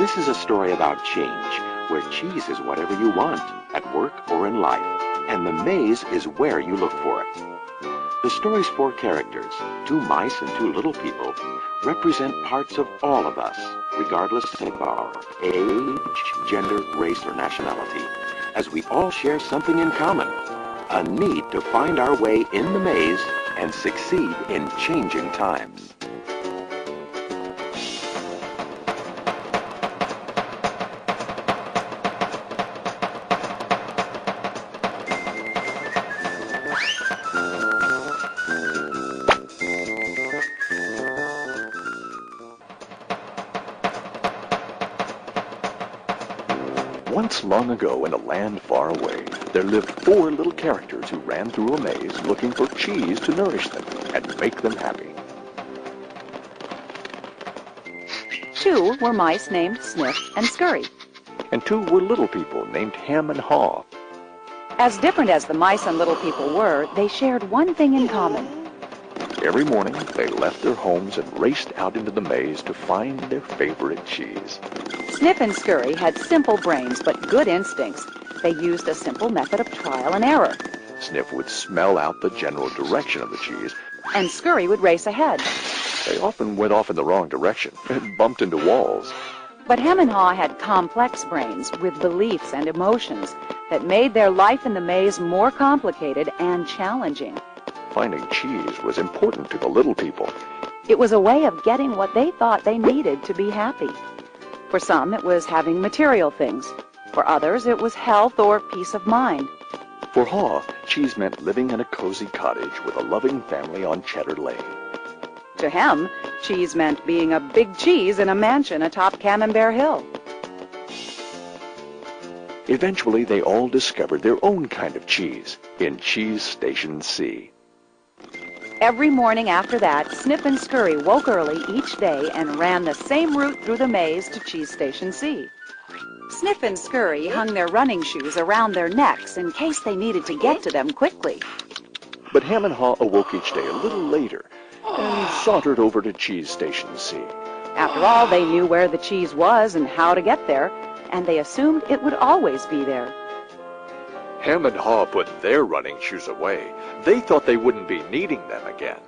This is a story about change, where cheese is whatever you want, at work or in life, and the maze is where you look for it. The story's four characters, two mice and two little people, represent parts of all of us, regardless of our age, gender, race, or nationality, as we all share something in common, a need to find our way in the maze and succeed in changing times. Once long ago in a land far away, there lived four little characters who ran through a maze looking for cheese to nourish them and make them happy. Two were mice named Sniff and Scurry. And two were little people named Ham and Haw. As different as the mice and little people were, they shared one thing in common. Every morning, they left their homes and raced out into the maze to find their favorite cheese. Sniff and Scurry had simple brains but good instincts. They used a simple method of trial and error. Sniff would smell out the general direction of the cheese, and Scurry would race ahead. They often went off in the wrong direction and bumped into walls. But Ham and Haw had complex brains with beliefs and emotions that made their life in the maze more complicated and challenging. Finding cheese was important to the little people. It was a way of getting what they thought they needed to be happy. For some, it was having material things. For others, it was health or peace of mind. For Haw, cheese meant living in a cozy cottage with a loving family on Cheddar Lane. To him, cheese meant being a big cheese in a mansion atop Camembert Hill. Eventually, they all discovered their own kind of cheese in Cheese Station C. Every morning after that, Sniff and Scurry woke early each day and ran the same route through the maze to Cheese Station C. Sniff and Scurry hung their running shoes around their necks in case they needed to get to them quickly. But Ham and Haw awoke each day a little later and sauntered over to Cheese Station C. After all, they knew where the cheese was and how to get there, and they assumed it would always be there. Ham and Haw put their running shoes away. They thought they wouldn't be needing them again.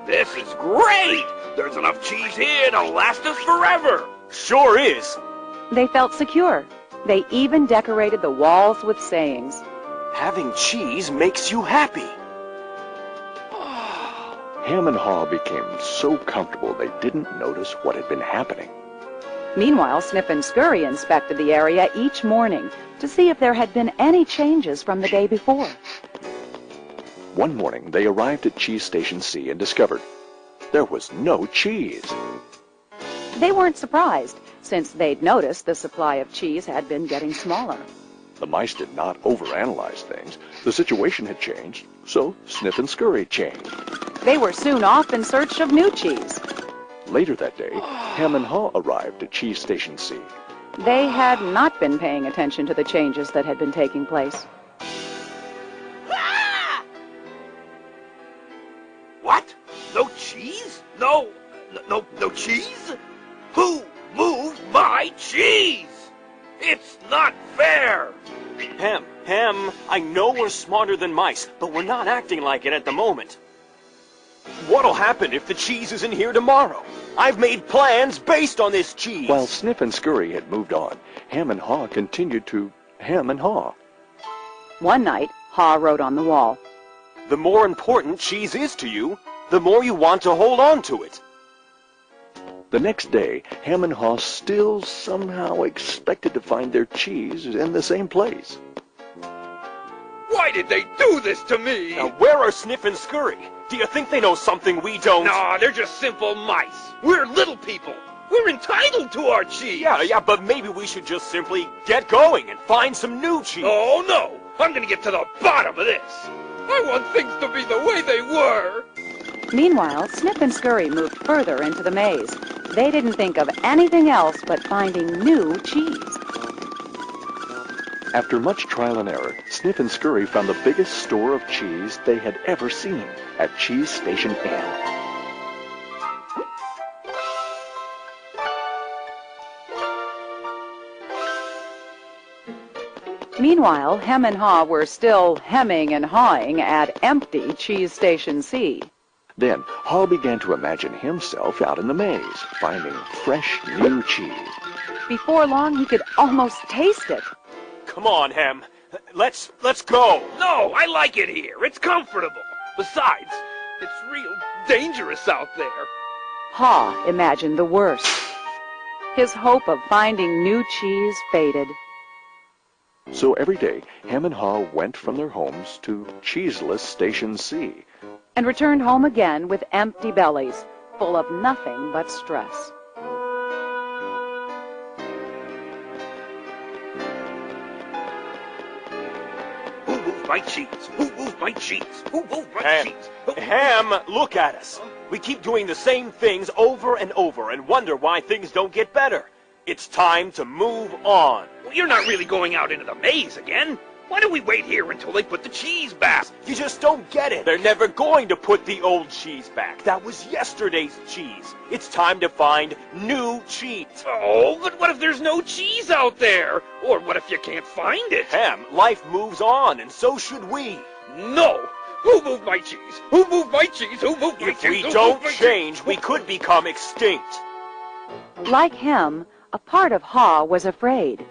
This is great! There's enough cheese here to last us forever! Sure is! They felt secure. They even decorated the walls with sayings. Having cheese makes you happy. Ham and Haw became so comfortable they didn't notice what had been happening. Meanwhile, Sniff and Scurry inspected the area each morning to see if there had been any changes from the day before. One morning, they arrived at Cheese Station C and discovered there was no cheese. They weren't surprised, since they'd noticed the supply of cheese had been getting smaller. The mice did not overanalyze things. The situation had changed, so Sniff and Scurry changed. They were soon off in search of new cheese. Later that day, Ham and Haw arrived at Cheese Station C. They had not been paying attention to the changes that had been taking place. What? No cheese? No cheese? Who moved my cheese? It's not fair! Ham, I know we're smarter than mice, but we're not acting like it at the moment. What'll happen if the cheese isn't here tomorrow? I've made plans based on this cheese. While Sniff and Scurry had moved on, Ham and Haw continued to Ham and Haw. One night, Haw wrote on the wall, "The more important cheese is to you, the more you want to hold on to it." The next day, Ham and Haw still somehow expected to find their cheese in the same place. Why did they do this to me? Now, where are Sniff and Scurry? Do you think they know something we don't? Nah, they're just simple mice. We're little people. We're entitled to our cheese. Yeah, but maybe we should just simply get going and find some new cheese. Oh, no. I'm gonna get to the bottom of this. I want things to be the way they were. Meanwhile, Sniff and Scurry moved further into the maze. They didn't think of anything else but finding new cheese. After much trial and error, Sniff and Scurry found the biggest store of cheese they had ever seen at Cheese Station N. Meanwhile, Hem and Haw were still hemming and hawing at empty Cheese Station C. Then Haw began to imagine himself out in the maze, finding fresh new cheese. Before long, he could almost taste it. Come on, Hem. Let's go. No, I like it here. It's comfortable. Besides, it's real dangerous out there. Haw imagined the worst. His hope of finding new cheese faded. So every day, Hem and Haw went from their homes to cheeseless Station C. And returned home again with empty bellies, full of nothing but stress. Who moved my cheese? Who moved my cheese? Who moved my Ham, cheese? Ham, look at us. We keep doing the same things over and over and wonder why things don't get better. It's time to move on. Well, you're not really going out into the maze again. Why don't we wait here until they put the cheese back? You just don't get it. They're never going to put the old cheese back. That was yesterday's cheese. It's time to find new cheese. Oh, but what if there's no cheese out there? Or what if you can't find it? Ham, life moves on, and so should we. No! Who moved my cheese? Who moved my cheese? Who moved my cheese? If we Who don't moved my change, cheese? we could become extinct. Like Hem, a part of Haw was afraid.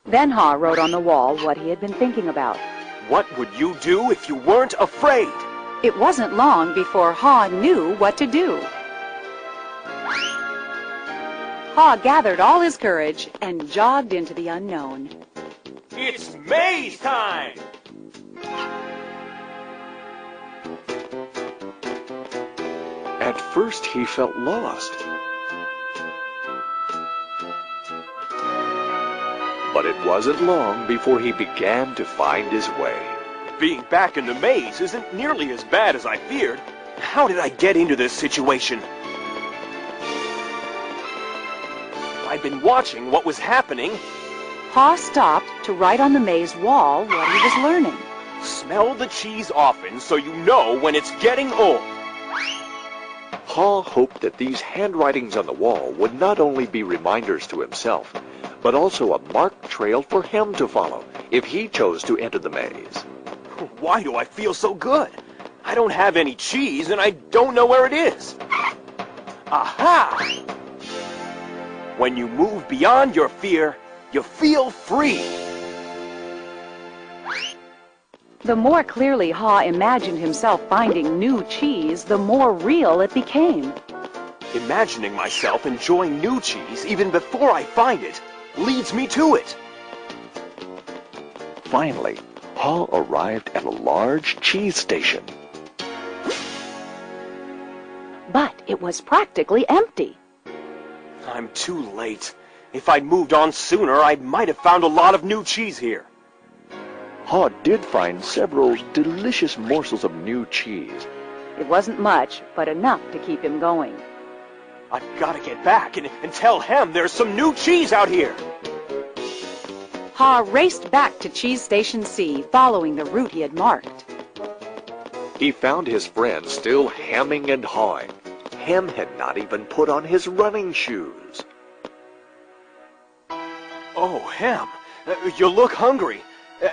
Then Haw wrote on the wall what he had been thinking about. What would you do if you weren't afraid? It wasn't long before Haw knew what to do. Haw gathered all his courage and jogged into the unknown. It's maze time! At first, he felt lost. But it wasn't long before he began to find his way. Being back in the maze isn't nearly as bad as I feared. How did I get into this situation? I'd been watching what was happening. Haw stopped to write on the maze wall what he was learning. Smell the cheese often so you know when it's getting old. Haw hoped that these handwritings on the wall would not only be reminders to himself, but also a marked trail for him to follow if he chose to enter the maze. Why do I feel so good? I don't have any cheese and I don't know where it is. Aha! When you move beyond your fear, you feel free. The more clearly Haw imagined himself finding new cheese, the more real it became. Imagining myself enjoying new cheese even before I find it leads me to it. Finally, Haw arrived at a large cheese station. But it was practically empty. I'm too late. If I'd moved on sooner, I might have found a lot of new cheese here. Haw did find several delicious morsels of new cheese. It wasn't much, but enough to keep him going. I've got to get back and tell Hem there's some new cheese out here. Haw raced back to Cheese Station C, following the route he had marked. He found his friend still hemming and hawing. Hem had not even put on his running shoes. Oh, Hem, you look hungry.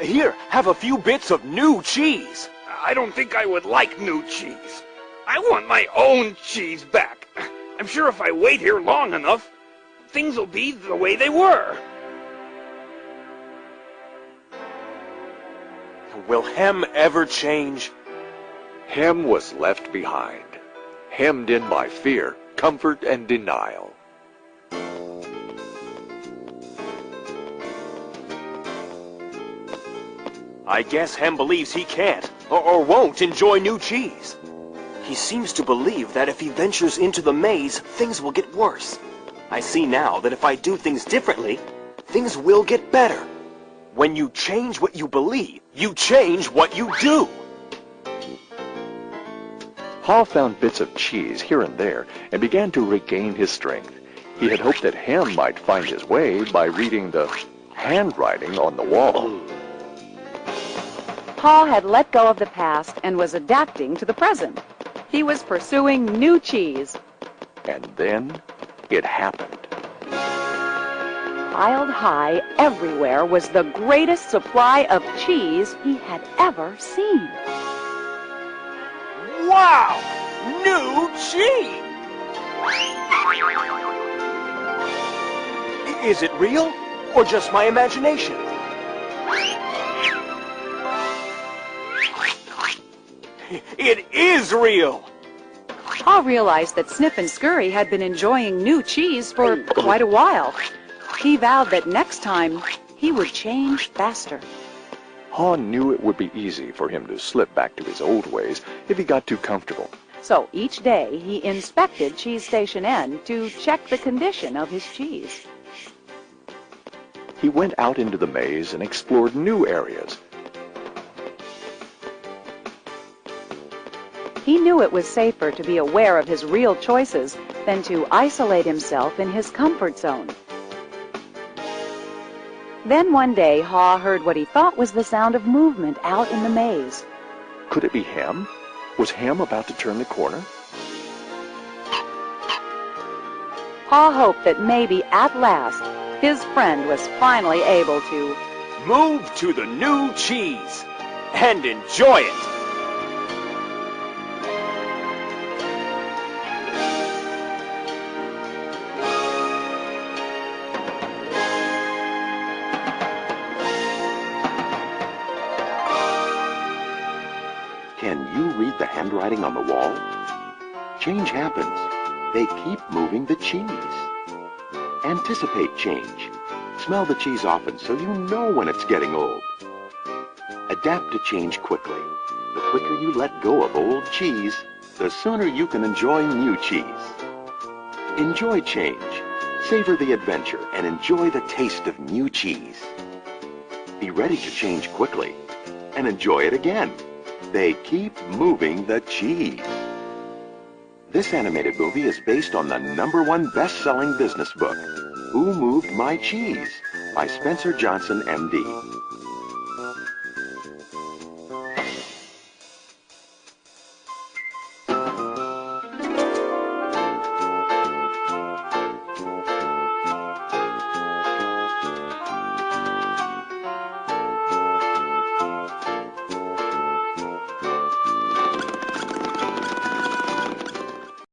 Here, have a few bits of new cheese. I don't think I would like new cheese. I want my own cheese back. I'm sure if I wait here long enough, things will be the way they were. Will Hem ever change? Hem was left behind, hemmed in by fear, comfort, and denial. I guess Hem believes he can't, or won't enjoy new cheese. He seems to believe that if he ventures into the maze, things will get worse. I see now that if I do things differently, things will get better. When you change what you believe, you change what you do. Haw found bits of cheese here and there and began to regain his strength. He had hoped that Hem might find his way by reading the handwriting on the wall. Haw had let go of the past and was adapting to the present. He was pursuing new cheese. And then it happened. piled high everywhere was the greatest supply of cheese he had ever seen. Wow! New cheese! Is it real or just my imagination? It is real! Pa realized that Snip and Scurry had been enjoying new cheese for quite a while. He vowed that next time he would change faster. Ha knew it would be easy for him to slip back to his old ways if he got too comfortable. So each day he inspected Cheese Station N to check the condition of his cheese. He went out into the maze and explored new areas. He knew it was safer to be aware of his real choices than to isolate himself in his comfort zone. Then one day, Ha heard what he thought was the sound of movement out in the maze. Could it be Hem? Was Hem about to turn the corner? Ha hoped that maybe at last his friend was finally able to move to the new cheese and enjoy it. Can you read the handwriting on the wall? Change happens. They keep moving the cheese. Anticipate change. Smell the cheese often so you know when it's getting old. Adapt to change quickly. The quicker you let go of old cheese, the sooner you can enjoy new cheese. Enjoy change. Savor the adventure and enjoy the taste of new cheese. Be ready to change quickly and enjoy it again. They keep moving the cheese. This animated movie is based on the #1 best-selling business book, Who Moved My Cheese? By Spencer Johnson, M.D.